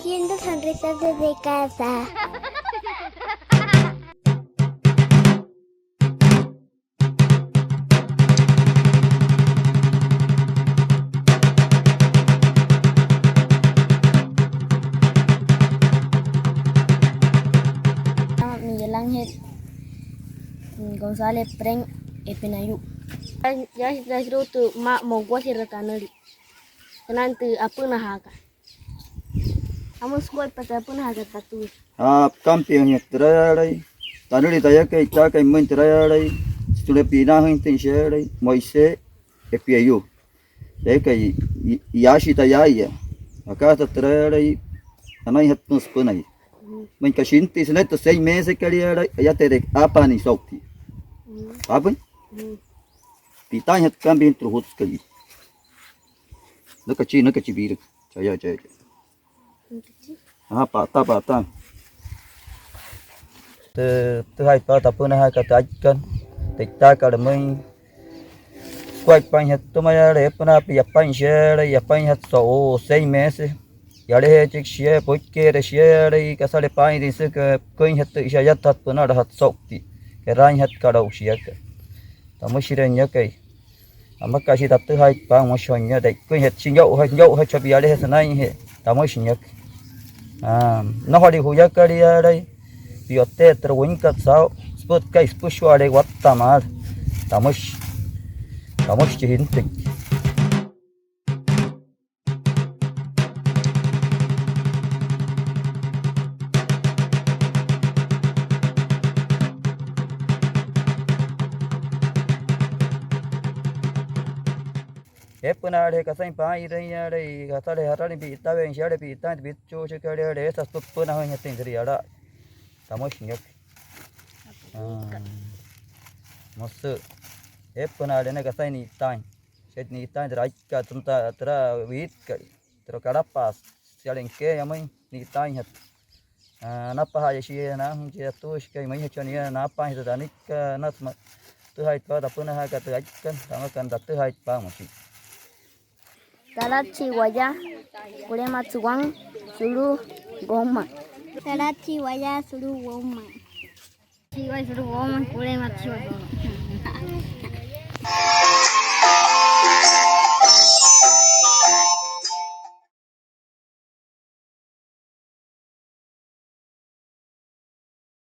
Haciendo sonrisas desde casa. Miguel Ángel González Pren Epenayu. Ya sudah tu mak mau gua cerita nari. Nanti apa nak haka? Kamu sekolah pada apa nak haka tatu? Campion ya trarai. Tanuri taya kai ta kai mun trarai. Stule pina hin tin sharai. Moise epiayu. Dai kai yashi tayaya. Acá trarai. Anai hatun spanai. Mình cả chín tí sẽ tới 6 meses que ele já terá a pani solti. Apa? Pitanya também entre outros que nó cái chi vir. Chaya. Pata. Từ hai pata pun hai kata ikan. Tikta kalau mình quay pan hết tụi mày để pun api pan share pan hết số 6 meses. Ya le chik share porque de share ka sale pai din se ka koin het isha yat tat puna hat sokti ke ran het ka dau shia ka tamu shire nya kai amma ka shi tat hai pa mo shonya dai koin het shin yau ha chobi ya le sanai he tamu shin yak no hori hu ya ka ri ya dai biote trowin ka sao spot kai spushu ale wat tamar tamu chi hin tik puna de kasai pai re ya re ka sale harani bi ta ven share bi ta bi chu chu ka de sa puna ho nya tin ri ara tamo shinyak mosu puna de ne kasai ni tai set ni tai ra ka tunta tra wit ka tro karapas sialen ke yamai ni tai hat na pa ha shi na hun je tu shi kai mai ha chani na pa hi da ni ka na tu hai pa da puna ha ka tu kan tama kan da tu hai pa mo shi Tarachi waya, kulema tuwang, sulu goma. Tarachi waya, sulu goma. Chiwa sulu goma, kulema chiwa goma.